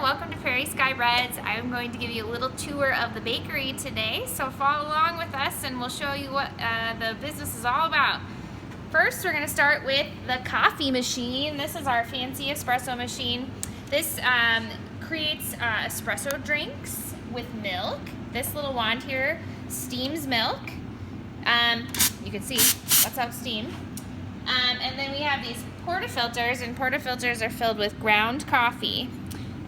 welcome to Prairie Sky Breads. I'm going to give you a little tour of the bakery today, so follow along with us and we'll show you what the business is all about. First, we're going to start with the coffee machine. This is our fancy espresso machine. This creates espresso drinks with milk. This little wand here steams milk. You can see that's out steam. And then we have these portafilters, and portafilters are filled with ground coffee.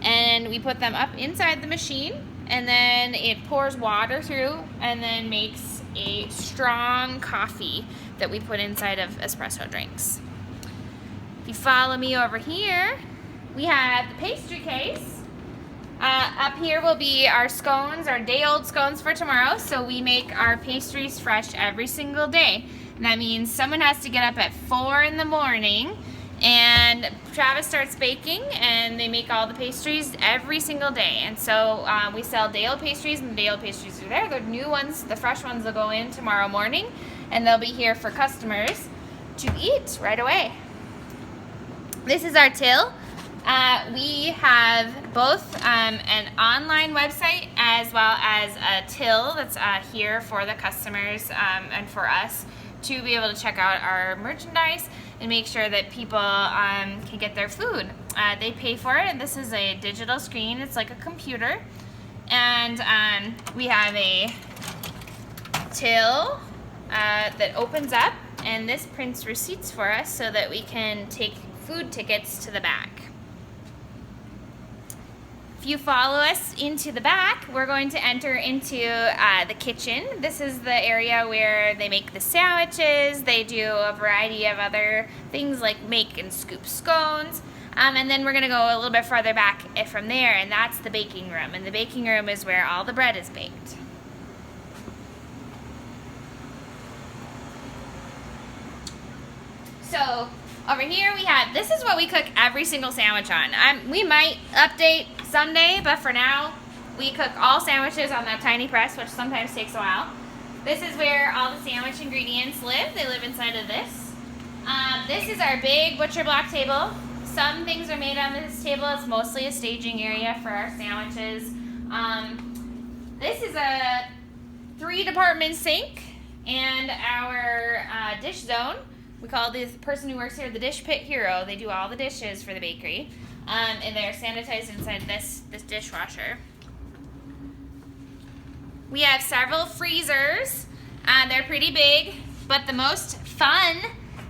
And we put them up inside the machine, and then it pours water through and then makes a strong coffee that we put inside of espresso drinks. If you follow me over here, we have the pastry case. Up here will be our scones, our day-old scones for tomorrow. So we make our pastries fresh every single day. And that means someone has to get up at 4 in the morning, and Travis starts baking, and they make all the pastries every single day. And so we sell day-old pastries, and the day-old pastries are there. The new ones, the fresh ones, will go in tomorrow morning, and they'll be here for customers to eat right away. This is our till. We have both an online website as well as a till that's here for the customers and for us to be able to check out our merchandise and make sure that people can get their food. They pay for it, and this is a digital screen. It's like a computer. And we have a till that opens up, and this prints receipts for us so that we can take food tickets to the back. If you follow us into the back, we're going to enter into the kitchen. This is the area where they make the sandwiches. They do a variety of other things like make and scoop scones. And then we're going to go a little bit farther back from there, and that's the baking room. And the baking room is where all the bread is baked. So over here we have, this is what we cook every single sandwich on. We might update someday, but for now, we cook all sandwiches on that tiny press, which sometimes takes a while. This is where all the sandwich ingredients live. They live inside of this. This is our big butcher block table. Some things are made on this table. It's mostly a staging area for our sandwiches. This is a 3-department sink and our dish zone. We call the person who works here the dish pit hero. They do all the dishes for the bakery. And they're sanitized inside this dishwasher. We have several freezers. They're pretty big, but the most fun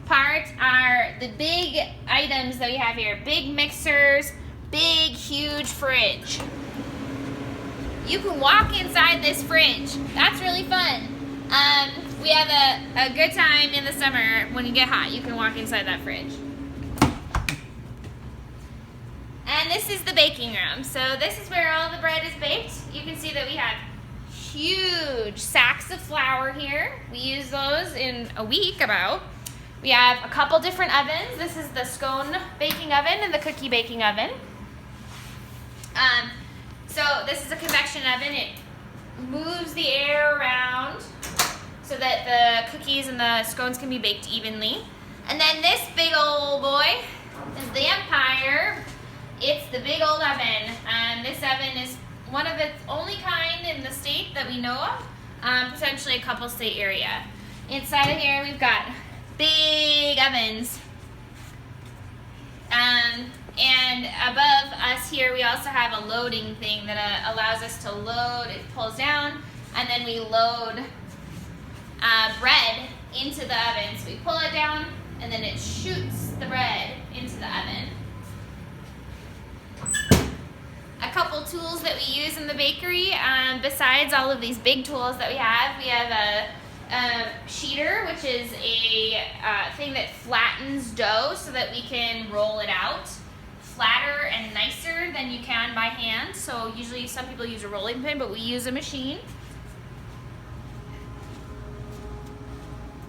part are the big items that we have here. Big mixers, big, huge fridge. You can walk inside this fridge. That's really fun. We have a good time in the summer when you get hot. You can walk inside that fridge. And this is the baking room. So this is where all the bread is baked. You can see that we have huge sacks of flour here. We use those in a week about. We have a couple different ovens. This is the scone baking oven and the cookie baking oven. So this is a convection oven. It moves the air around so that the cookies and the scones can be baked evenly. And then this big old boy is the Empire. It's the big old oven. This oven is one of its only kind in the state that we know of, potentially a couple state area. Inside of here we've got big ovens. And above us here we also have a loading thing that allows us to load. It pulls down, and then we load bread into the oven. So we pull it down, and then it shoots the bread into the oven. A couple tools that we use in the bakery, besides all of these big tools that we have a sheeter, which is a thing that flattens dough so that we can roll it out flatter and nicer than you can by hand. So usually some people use a rolling pin, but we use a machine.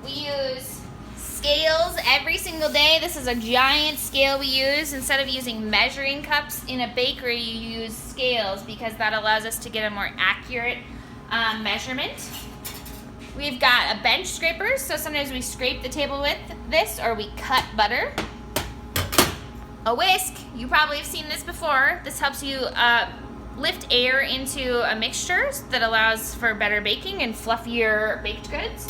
We use scales every single day. This is a giant scale we use. Instead of using measuring cups in a bakery, you use scales because that allows us to get a more accurate measurement. We've got a bench scraper, so sometimes we scrape the table with this, or we cut butter. A whisk, you probably have seen this before. This helps you lift air into a mixture that allows for better baking and fluffier baked goods.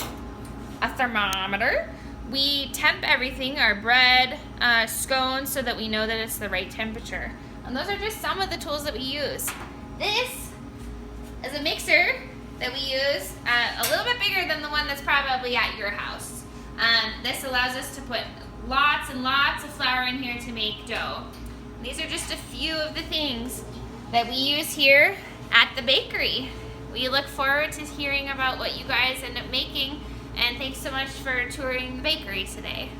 A thermometer. We temp everything, our bread, scones, so that we know that it's the right temperature. And those are just some of the tools that we use. This is a mixer that we use, a little bit bigger than the one that's probably at your house. This allows us to put lots and lots of flour in here to make dough. These are just a few of the things that we use here at the bakery. We look forward to hearing about what you guys end up making, and thanks so much for touring the bakery today.